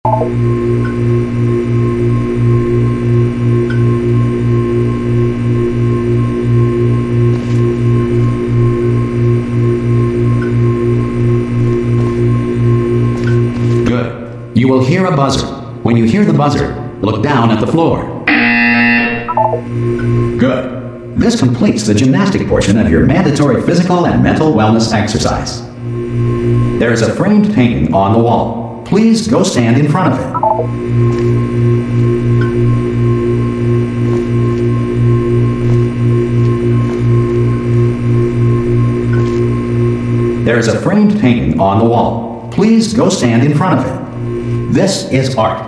Good. You will hear a buzzer. When you hear the buzzer, look down at the floor. Good. This completes the gymnastic portion of your mandatory physical and mental wellness exercise. There is a framed painting on the wall. Please go stand in front of it. There is a framed painting on the wall. Please go stand in front of it. This is art.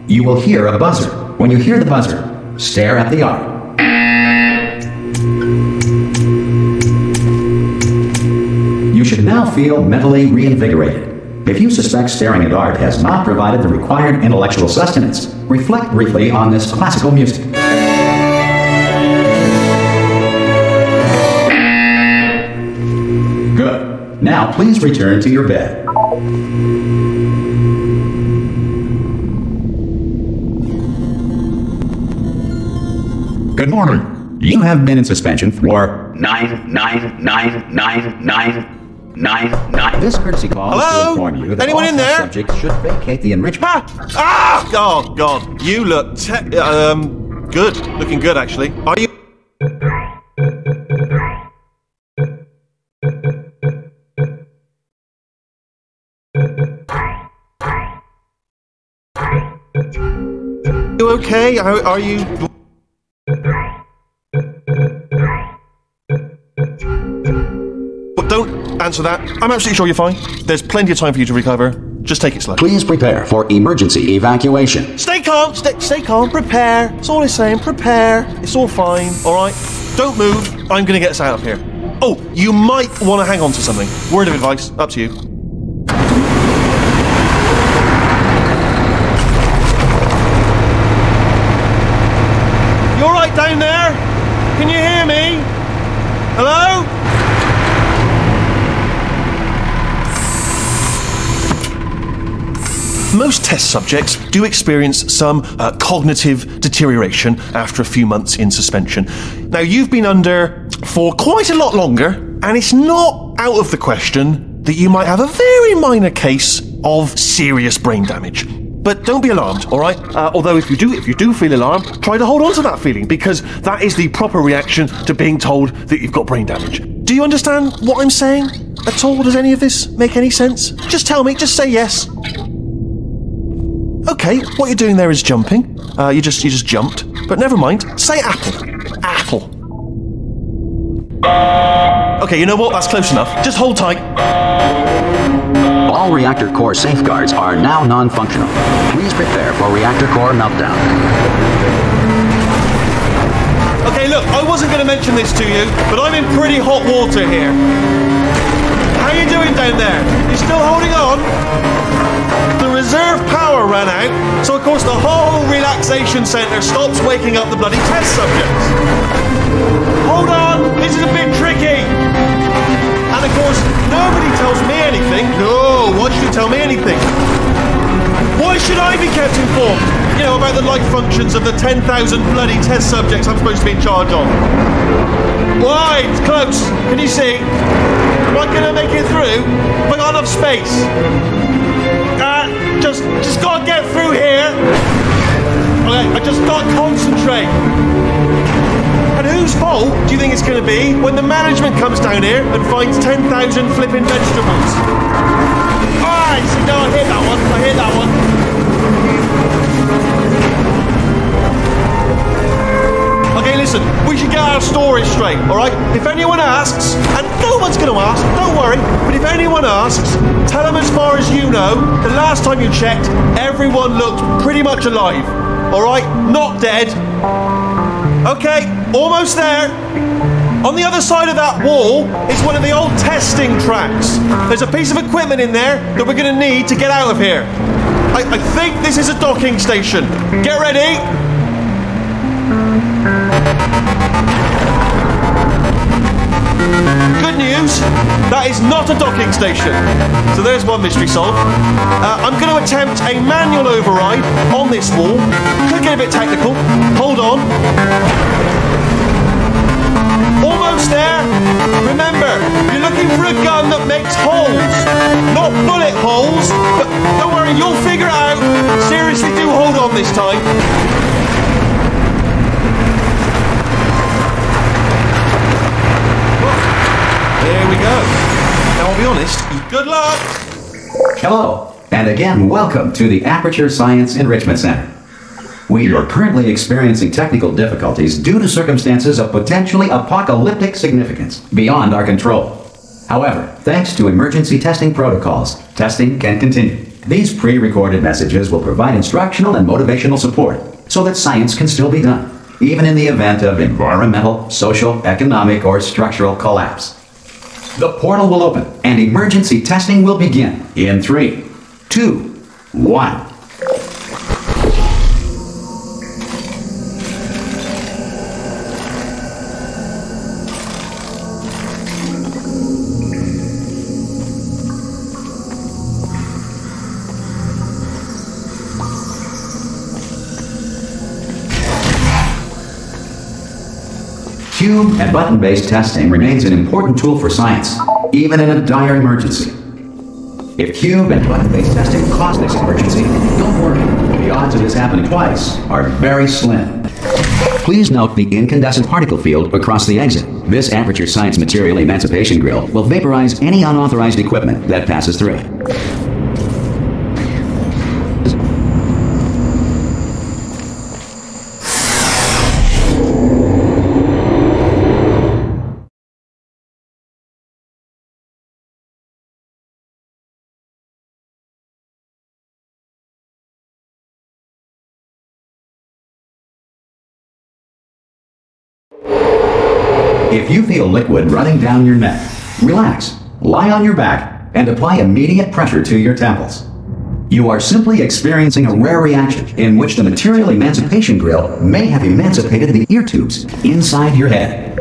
You will hear a buzzer. When you hear the buzzer, stare at the art. You should now feel mentally reinvigorated. If you suspect staring at art has not provided the required intellectual sustenance, reflect briefly on this classical music. Good. Now please return to your bed. Good morning. You have been in suspension for 9999999. This courtesy call is to inform you that anyone all in there? Subjects should vacate the enrichment. Oh God! You look good. Looking good, actually. Are you? You okay? Are you? But don't answer that. I'm absolutely sure you're fine. There's plenty of time for you to recover. Just take it slow. Please prepare for emergency evacuation. Stay calm. Stay calm. Prepare. That's all I'm saying. Prepare. It's all fine. All right. Don't move. I'm going to get us out of here. Oh, you might want to hang on to something. Word of advice. Up to you. You all right down there? Can you hear me? Hello? Most test subjects do experience some cognitive deterioration after a few months in suspension. Now, you've been under for quite a lot longer, and it's not out of the question that you might have a very minor case of serious brain damage. But don't be alarmed, all right? Although if you do feel alarmed, try to hold on to that feeling, because that is the proper reaction to being told that you've got brain damage. Do you understand what I'm saying at all? Does any of this make any sense? Just tell me, just say yes. Okay, what you're doing there is jumping. You just jumped. But never mind. Say apple. Apple. Okay, you know what? That's close enough. Just hold tight. All reactor core safeguards are now non-functional. Please prepare for reactor core meltdown. Okay, look, I wasn't going to mention this to you, but I'm in pretty hot water here. How you doing down there? You still holding on? The reserve power ran out, so of course the whole relaxation centre stops waking up the bloody test subjects. Hold on, this is a bit tricky. And of course, nobody tells me anything. No, why should you tell me anything? Why should I be kept informed? You know, about the life functions of the 10,000 bloody test subjects I'm supposed to be in charge of. Why? It's close. Can you see? Am I going to make it through? Have I got enough space? Just gotta get through here. Okay, I just gotta concentrate. And whose fault do you think it's gonna be when the management comes down here and finds 10,000 flipping vegetables? Alright, so no, I hear that one. I hear that one. Okay, listen, we should get our story straight, alright? If anyone asks, and no one's going to ask, don't worry, but if anyone asks, tell them as far as you know, the last time you checked, everyone looked pretty much alive, alright? Not dead. Okay, almost there. On the other side of that wall is one of the old testing tracks. There's a piece of equipment in there that we're going to need to get out of here. I think this is a docking station. Get ready. Good news, news? That is not a docking station. So there's one mystery solved. I'm going to attempt a manual override on this wall. Could get a bit technical. Hold on. Almost there. Remember, you're looking for a gun that makes holes. Not bullet holes, but don't worry, you'll figure it out. Seriously, do hold on this time. There we go. Now, I'll be honest, good luck. Hello, and again, welcome to the Aperture Science Enrichment Center. We are currently experiencing technical difficulties due to circumstances of potentially apocalyptic significance beyond our control. However, thanks to emergency testing protocols, testing can continue. These pre-recorded messages will provide instructional and motivational support so that science can still be done, even in the event of environmental, social, economic, or structural collapse. The portal will open and emergency testing will begin in 3, 2, 1. Cube and button-based testing remains an important tool for science, even in a dire emergency. If cube and button-based testing caused this emergency, don't worry, the odds of this happening twice are very slim. Please note the incandescent particle field across the exit. This Aperture Science Material Emancipation Grill will vaporize any unauthorized equipment that passes through it. If you feel liquid running down your neck, relax, lie on your back, and apply immediate pressure to your temples. You are simply experiencing a rare reaction in which the Material Emancipation Grill may have emancipated the ear tubes inside your head.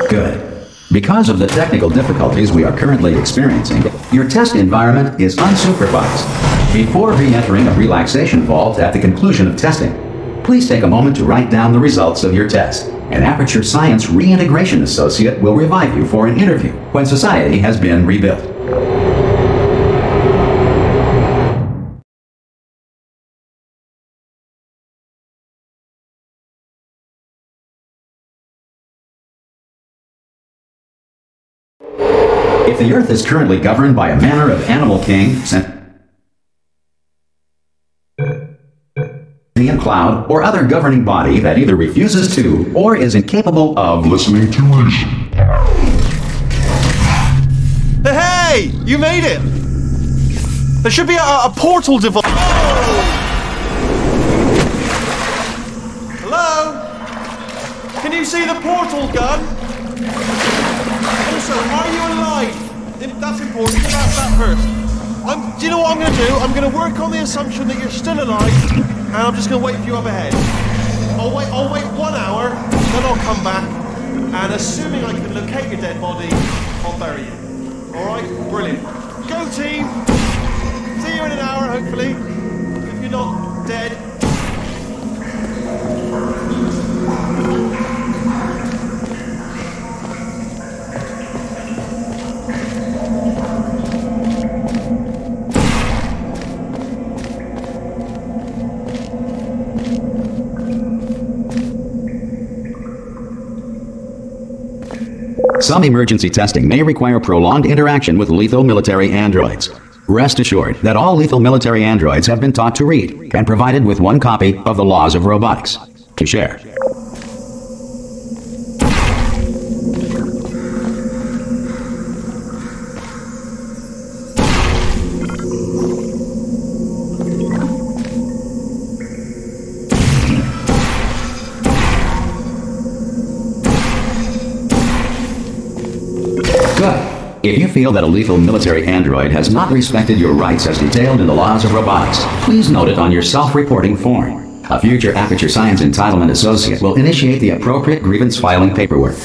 Good. Because of the technical difficulties we are currently experiencing, your test environment is unsupervised. Before re-entering a relaxation vault at the conclusion of testing, please take a moment to write down the results of your test. An Aperture Science Reintegration Associate will revive you for an interview when society has been rebuilt. If the Earth is currently governed by a manner of animal king, sentient cloud, or other governing body that either refuses to or is incapable of listening to reason. Hey! You made it! There should be a portal device. Hello? Can you see the portal gun? Also, are you alive? That's important. That's that first. Do you know what I'm going to do? I'm going to work on the assumption that you're still alive, and I'm just going to wait for you up ahead. I'll wait 1 hour, then I'll come back, and assuming I can locate your dead body, I'll bury you. Alright? Brilliant. Go team! See you in an hour, hopefully. If you're not dead. Some emergency testing may require prolonged interaction with lethal military androids. Rest assured that all lethal military androids have been taught to read and provided with one copy of the Laws of Robotics to share. Good. If you feel that a lethal military android has not respected your rights as detailed in the Laws of Robotics, please note it on your self-reporting form. A future Aperture Science Entitlement Associate will initiate the appropriate grievance filing paperwork.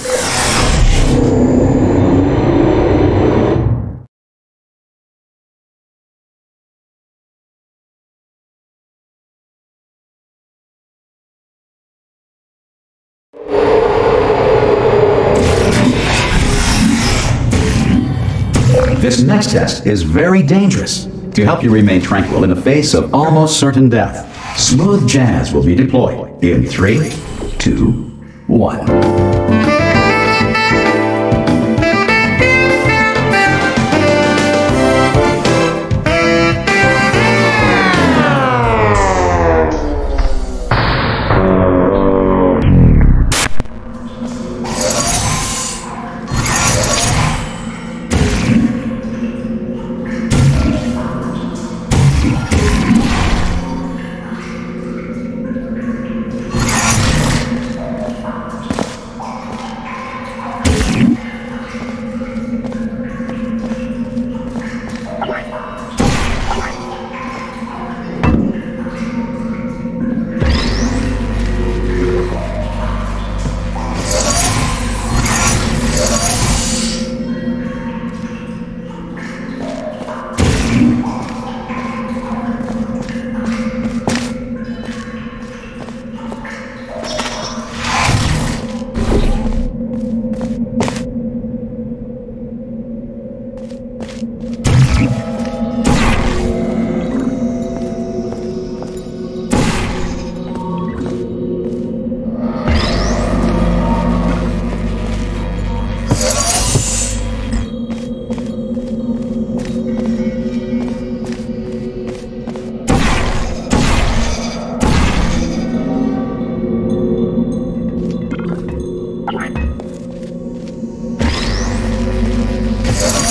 This next test is very dangerous. To help you remain tranquil in the face of almost certain death, smooth jazz will be deployed in 3, 2, 1.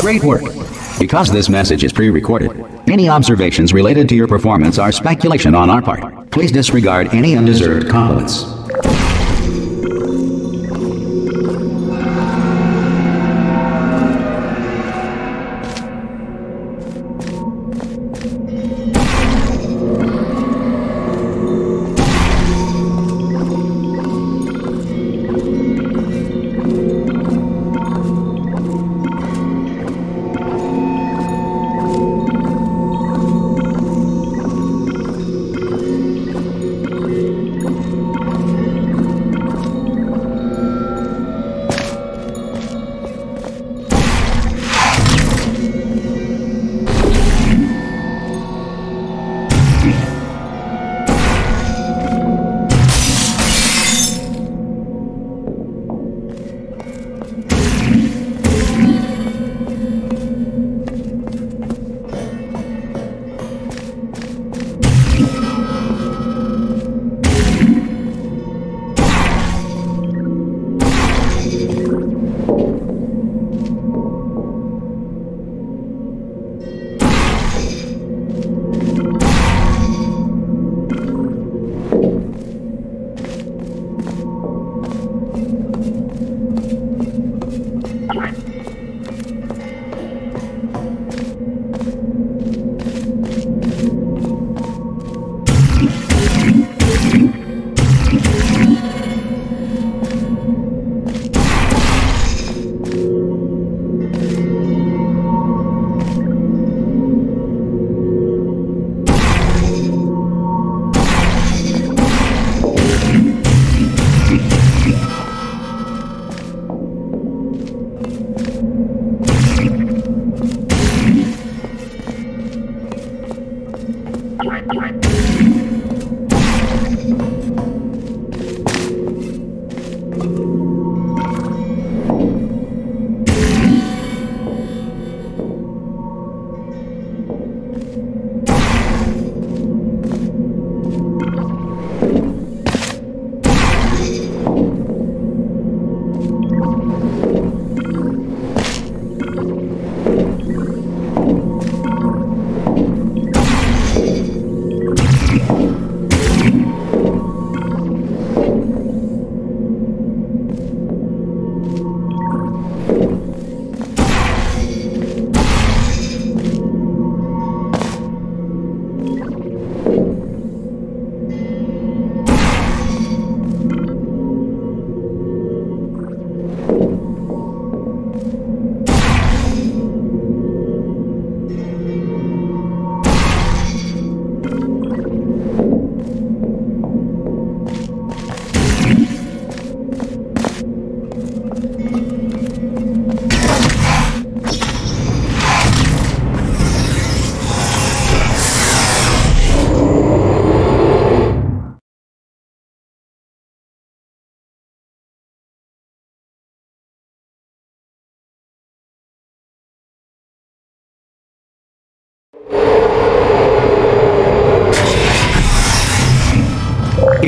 Great work. Because this message is pre-recorded, any observations related to your performance are speculation on our part. Please disregard any undeserved compliments.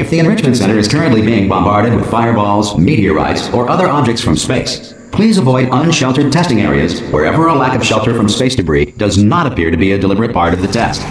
If the Enrichment Center is currently being bombarded with fireballs, meteorites, or other objects from space, please avoid unsheltered testing areas wherever a lack of shelter from space debris does not appear to be a deliberate part of the test.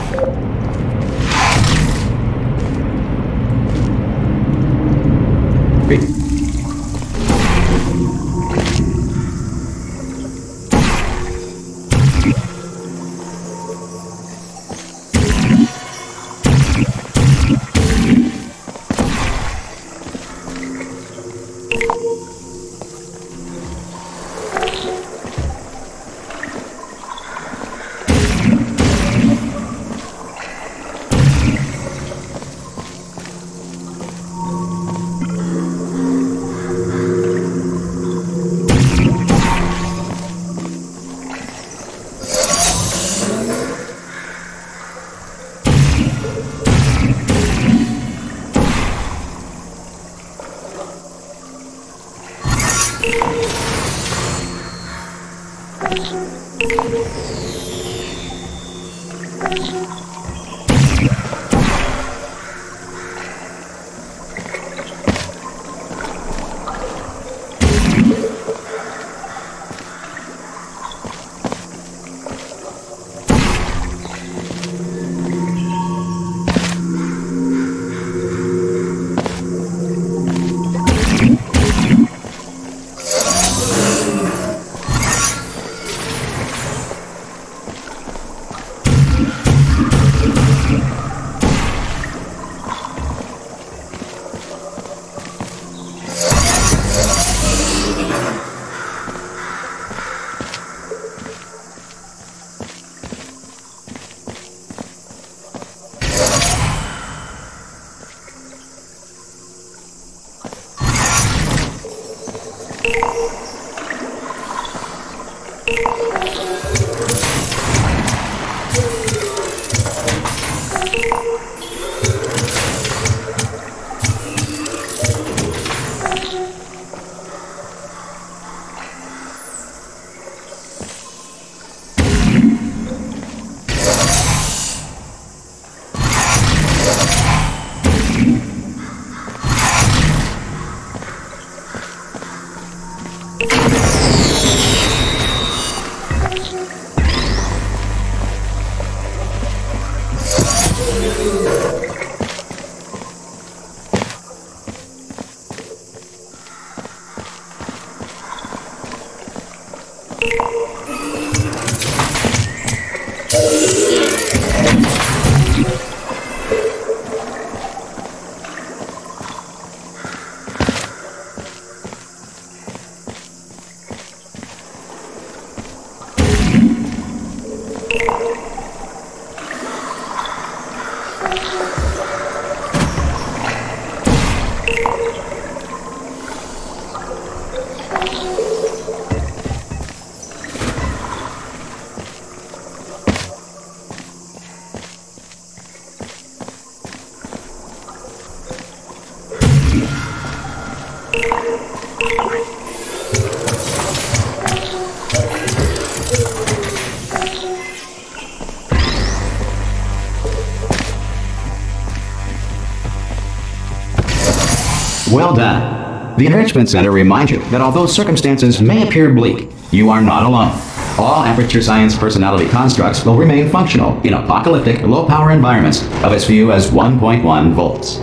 Well done. The Enrichment Center reminds you that although circumstances may appear bleak, you are not alone. All Aperture Science personality constructs will remain functional in apocalyptic, low-power environments of as few as 1.1 volts.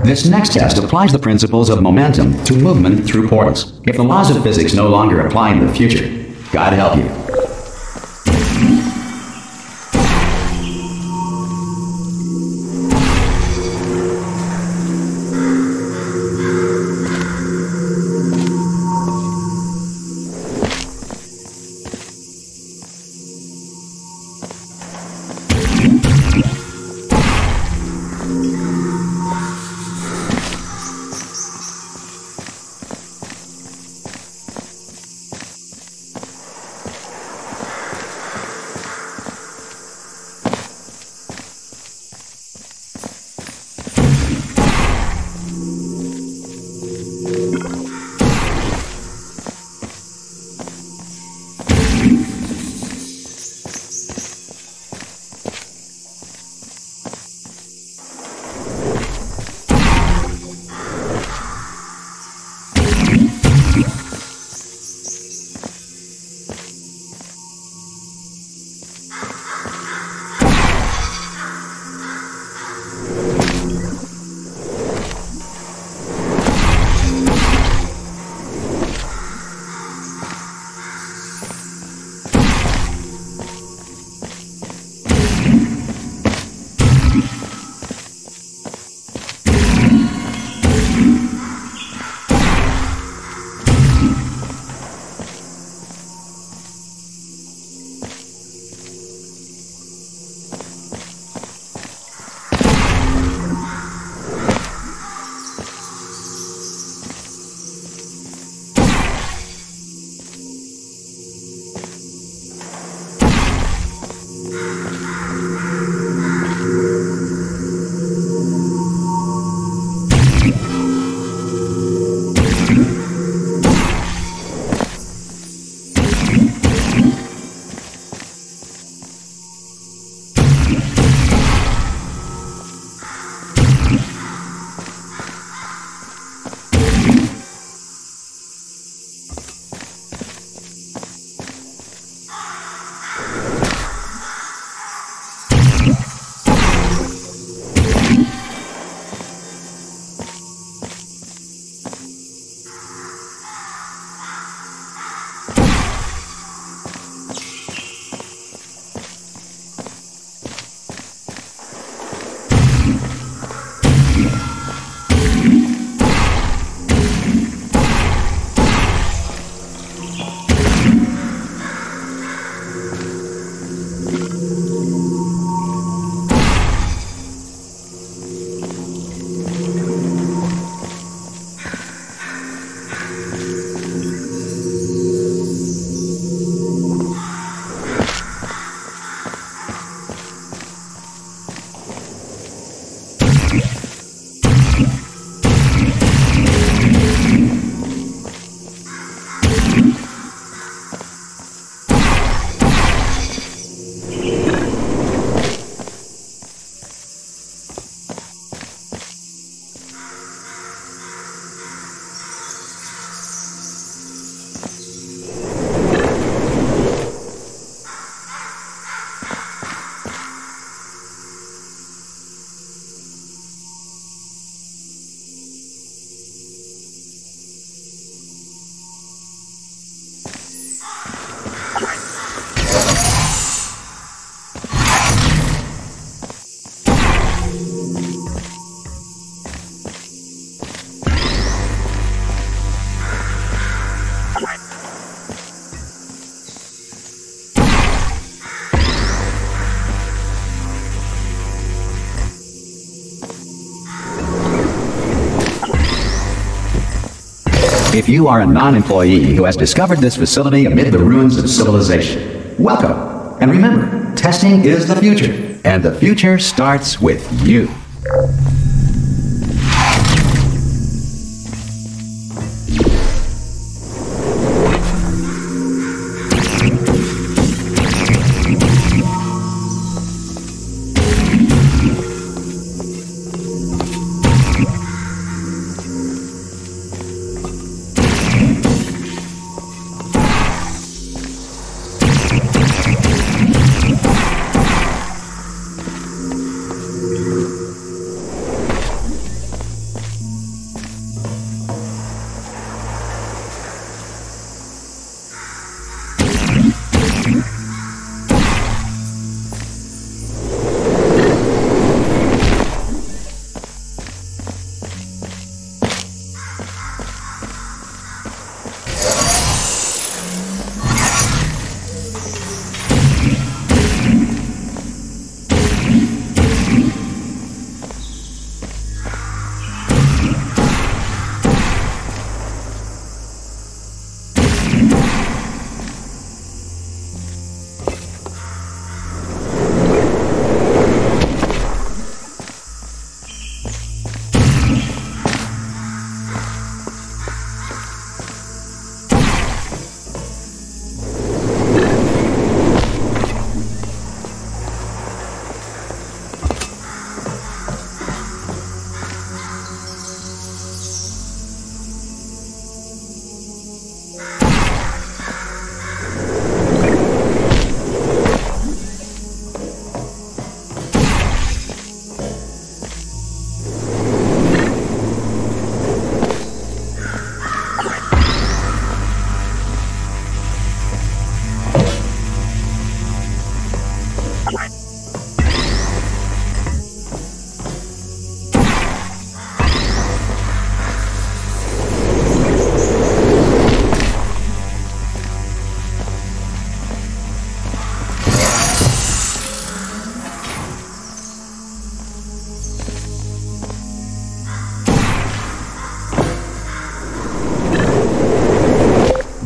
This next test applies the principles of momentum to movement through portals. If the laws of physics no longer apply in the future, God help you. If you are a non-employee who has discovered this facility amid the ruins of civilization, welcome. And remember, testing is the future, and the future starts with you.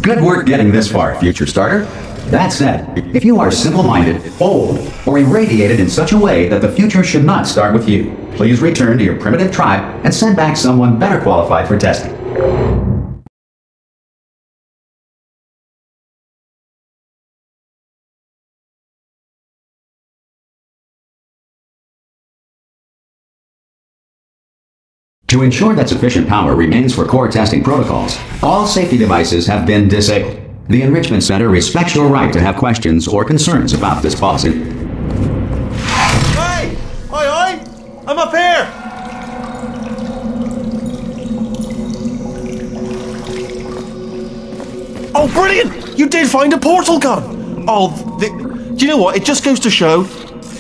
Good work getting this far, future starter. That said, if you are simple-minded, old, or irradiated in such a way that the future should not start with you, please return to your primitive tribe and send back someone better qualified for testing. To ensure that sufficient power remains for core testing protocols, all safety devices have been disabled. The Enrichment Center respects your right to have questions or concerns about this policy. Hey! Oi! I'm up here! Oh, brilliant! You did find a portal gun! Do you know what? It just goes to show,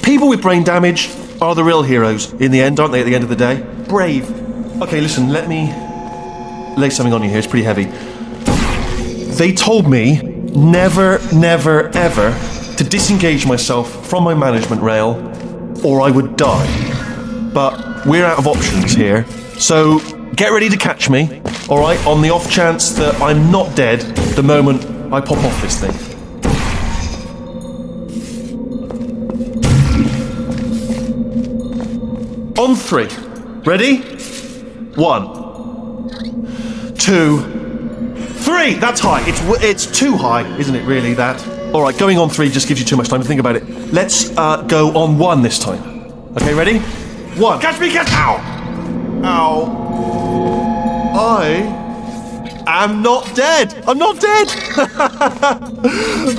people with brain damage are the real heroes in the end, aren't they, at the end of the day? Brave. Okay, listen, let me lay something on you here. It's pretty heavy. They told me never, never, ever to disengage myself from my management rail, or I would die. But we're out of options here, so get ready to catch me, alright, on the off chance that I'm not dead the moment I pop off this thing. On 3. Ready? 1, 2, 3. That's high. It's too high, isn't it? Really, that. All right, going on 3 just gives you too much time to think about it. Let's go on 1 this time. Okay, ready? 1. Catch me! Catch! Ow! Ow! I am not dead. I'm not dead.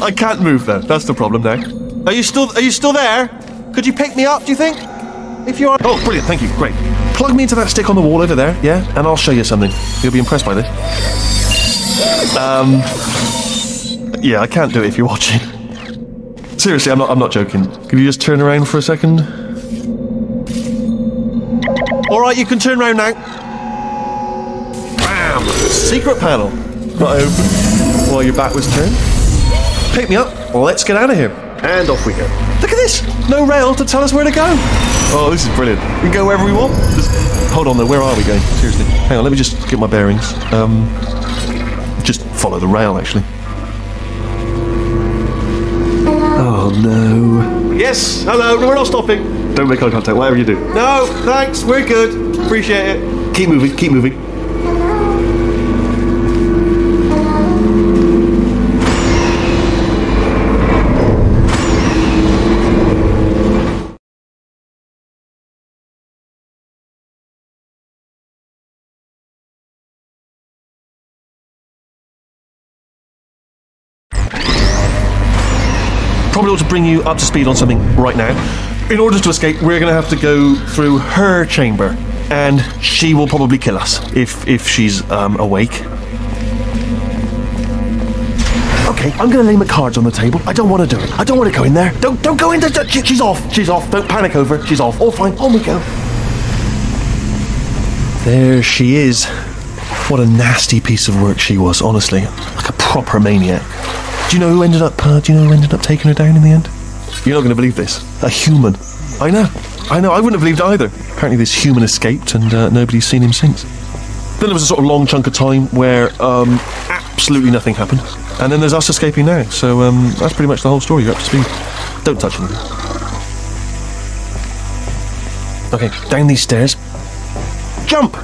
I can't move though. That's the problem now. Are you still there? Could you pick me up? Do you think? If you are. Oh, brilliant! Thank you. Great. Plug me into that stick on the wall over there, yeah, and I'll show you something. You'll be impressed by this. Yeah, I can't do it if you're watching. Seriously, I'm not joking. Can you just turn around for a second? All right, you can turn around now. Bam! Secret panel. Not open while your back was turned. Pick me up. Let's get out of here. And off we go. Look at this! No rail to tell us where to go. Oh, this is brilliant. We can go wherever we want. Just, hold on though, where are we going? Seriously. Hang on, let me just get my bearings. Just follow the rail, actually. Oh no. Yes, hello, no, we're not stopping. Don't make eye contact, whatever you do. No, thanks, we're good. Appreciate it. Keep moving, keep moving. Probably ought to bring you up to speed on something right now. In order to escape, we're going to have to go through her chamber, and she will probably kill us if she's awake. Okay, I'm going to lay my cards on the table. I don't want to do it. I don't want to go in there. Don't go in there. She's off. She's off. Don't panic over it. She's off. All fine. On we go. There she is. What a nasty piece of work she was, honestly. Like a proper maniac. Do you know who ended up taking her down in the end? You're not going to believe this. A human. I know. I wouldn't have believed it either. Apparently this human escaped and nobody's seen him since. Then there was a sort of long chunk of time where absolutely nothing happened. And then there's us escaping now. So that's pretty much the whole story. You're up to speed. Don't touch anything. Okay, down these stairs. Jump!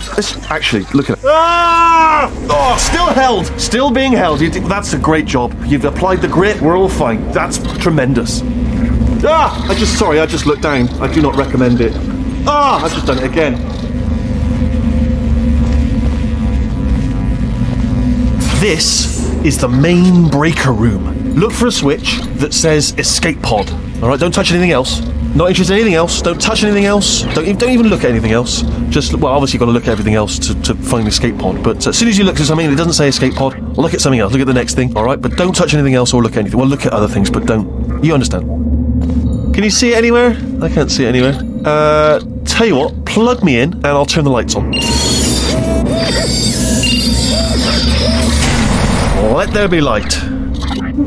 Actually, look at it. Ah! Oh, still held. Still being held. That's a great job. You've applied the grit. We're all fine. That's tremendous. Ah! I just looked down. I do not recommend it. Ah! I've just done it again. This is the main breaker room. Look for a switch that says escape pod. All right, don't touch anything else. Not interested in anything else. Don't touch anything else. Don't even look at anything else. Just, well, obviously you've got to look at everything else to find the escape pod. But as soon as you look at something and it doesn't say escape pod, look at something else. Look at the next thing, all right? But don't touch anything else or look at anything. Well, look at other things, but don't. You understand? Can you see it anywhere? I can't see it anywhere. Tell you what, plug me in and I'll turn the lights on. Let there be light.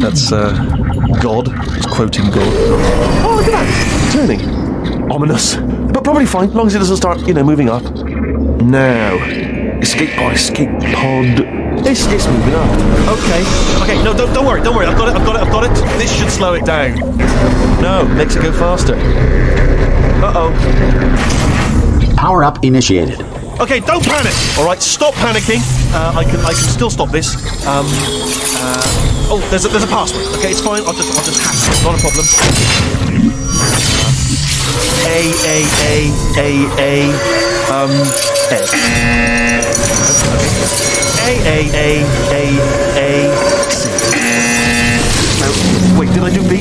That's, God. He's quoting God. Oh, look at that! Turning. Ominous. But probably fine, as long as it doesn't start, moving up. Now. Escape pod. It's moving up. Okay, no, don't worry. I've got it. This should slow it down. No, makes it go faster. Uh-oh. Power up initiated. Okay, don't panic. All right, stop panicking. I can still stop this. Oh, there's a password. Okay, it's fine. I'll just hack it. Not a problem. Wait, did I do B?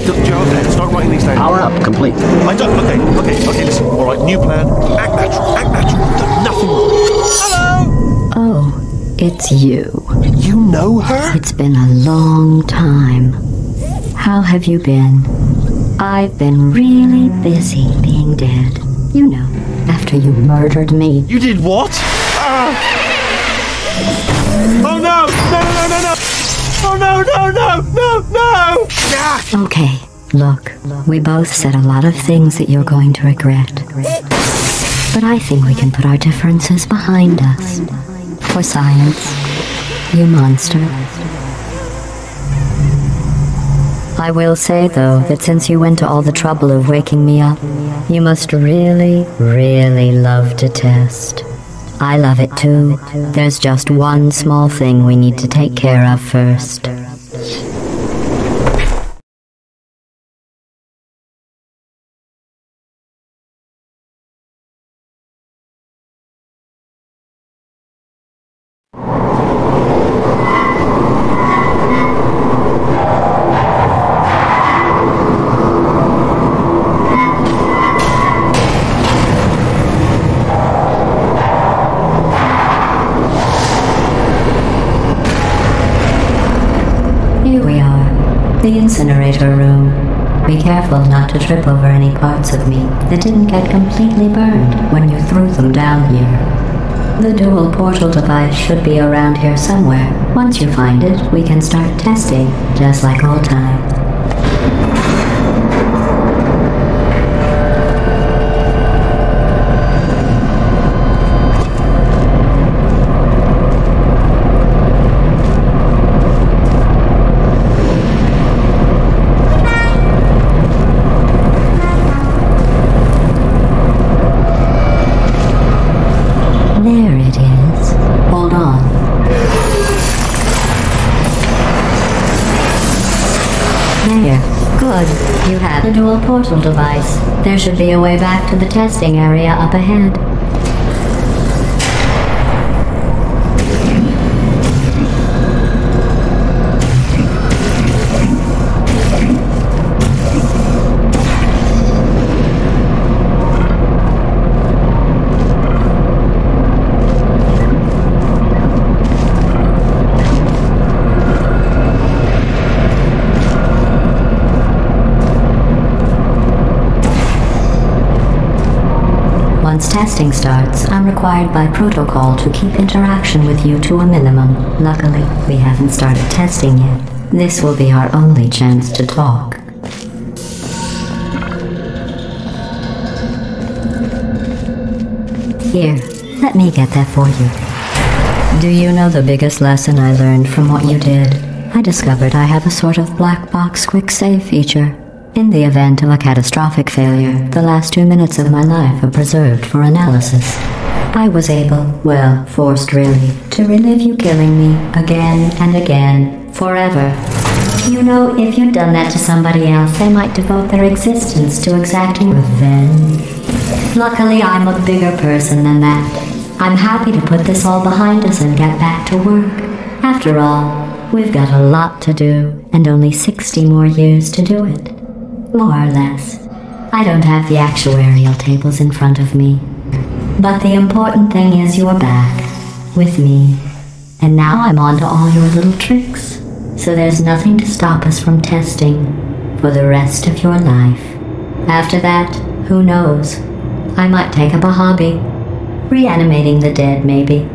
Start writing these down. Power up complete. I don't. Okay. Listen. All right, new plan. Act natural. Nothing wrong. Hello. Oh, it's you. You know her? It's been a long time. How have you been? I've been really busy being dead. You know, after you murdered me. You did what? Oh no! Oh no! Yeah. Okay, Look, we both said a lot of things that you're going to regret. But I think we can put our differences behind us. For science, you monster. I will say, though, that since you went to all the trouble of waking me up, you must really, really love to test. I love it too. There's just one small thing we need to take care of first. The incinerator room. Be careful not to trip over any parts of me that didn't get completely burned when you threw them down here. The dual portal device should be around here somewhere. Once you find it, we can start testing, just like old times. There it is. Hold on. There. Good. You have the dual portal device. There should be a way back to the testing area up ahead. Once testing starts, I'm required by protocol to keep interaction with you to a minimum. Luckily, we haven't started testing yet. This will be our only chance to talk. Here, let me get that for you. Do you know the biggest lesson I learned from what you did? I discovered I have a sort of black box quick save feature. In the event of a catastrophic failure, the last 2 minutes of my life are preserved for analysis. I was able, well, forced really, to relive you killing me again and again, forever. You know, if you'd done that to somebody else, they might devote their existence to exacting revenge. Luckily, I'm a bigger person than that. I'm happy to put this all behind us and get back to work. After all, we've got a lot to do, and only 60 more years to do it. More or less. I don't have the actuarial tables in front of me. But the important thing is you're back, with me. And now I'm on to all your little tricks. So there's nothing to stop us from testing for the rest of your life. After that, who knows? I might take up a hobby. Reanimating the dead, maybe.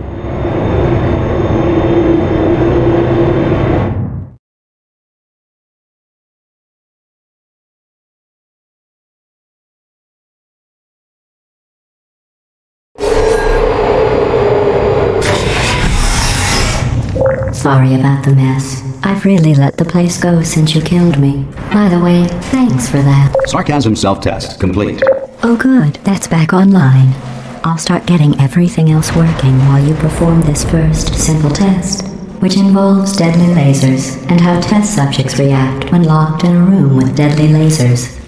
Sorry about the mess. I've really let the place go since you killed me. By the way, thanks for that. Sarcasm self-test complete. Oh good, that's back online. I'll start getting everything else working while you perform this first simple test, which involves deadly lasers and how test subjects react when locked in a room with deadly lasers.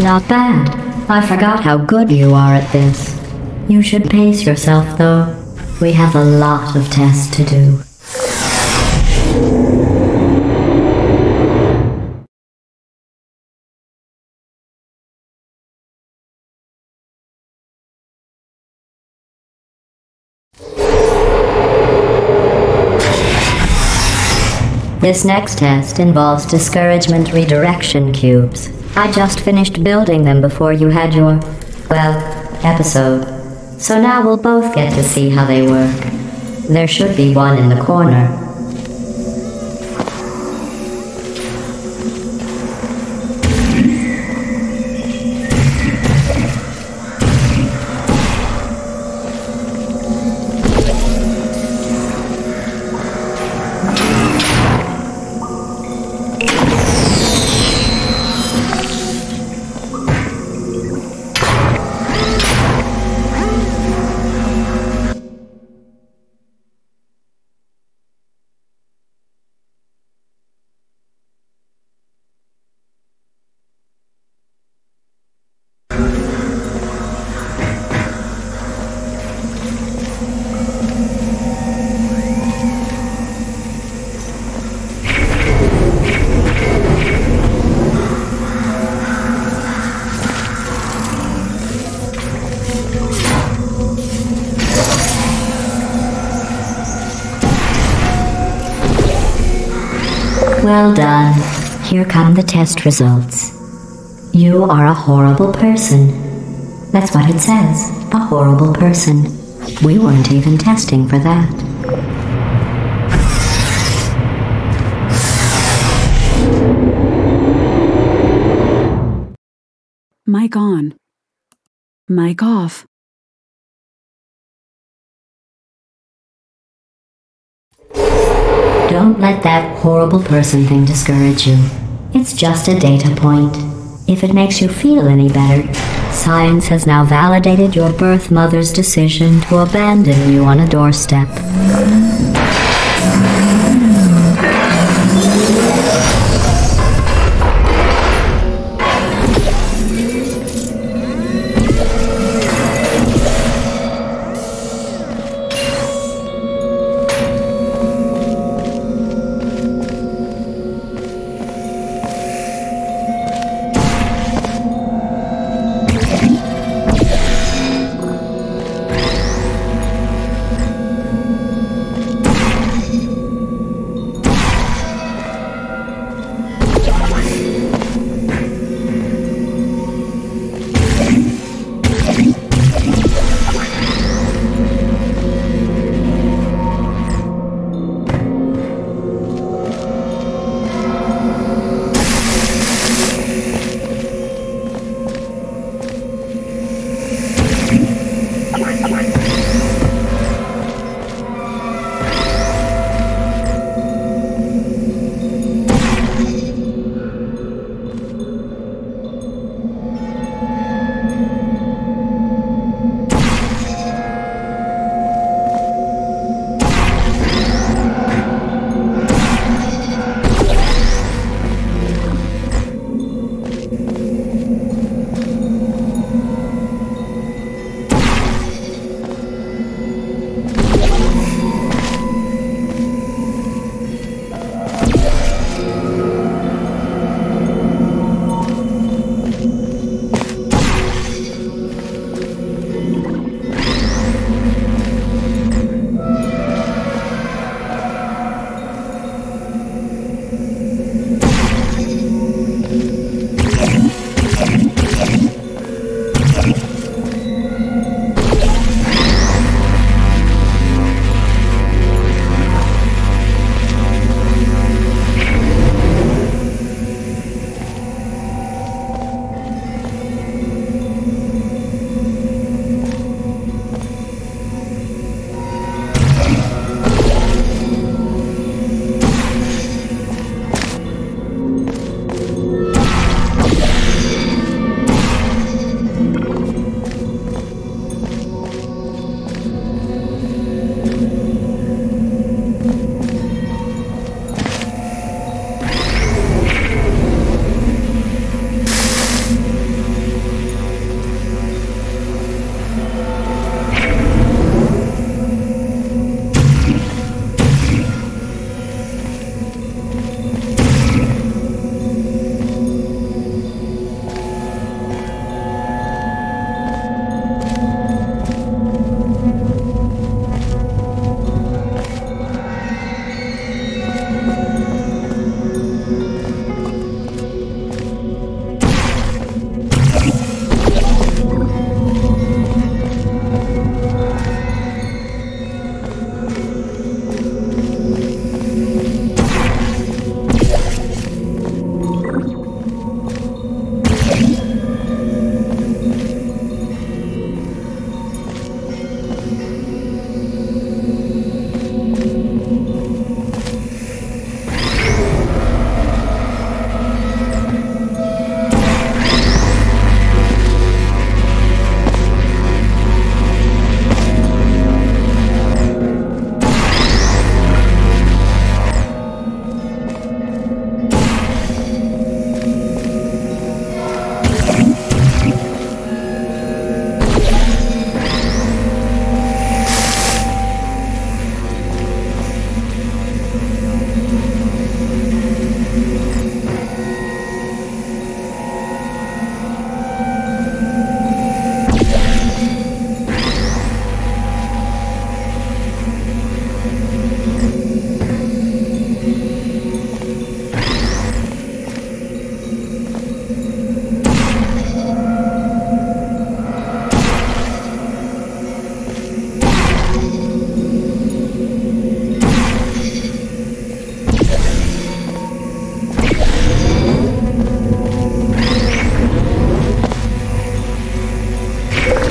Not bad. I forgot how good you are at this. You should pace yourself, though. We have a lot of tests to do. This next test involves discouragement redirection cubes. I just finished building them before you had your, well, episode. So now we'll both get to see how they work. There should be one in the corner. Well done. Here come the test results. You are a horrible person. That's what it says. A horrible person. We weren't even testing for that. Mic on. Mic off. Don't let that horrible person thing discourage you. It's just a data point. If it makes you feel any better, science has now validated your birth mother's decision to abandon you on a doorstep.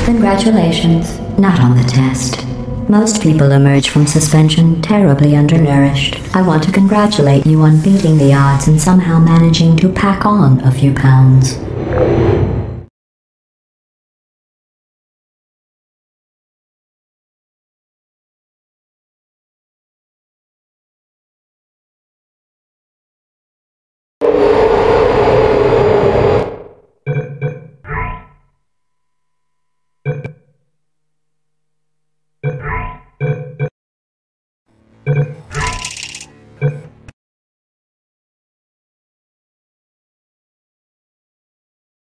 Congratulations. Not on the test. Most people emerge from suspension terribly undernourished. I want to congratulate you on beating the odds and somehow managing to pack on a few pounds.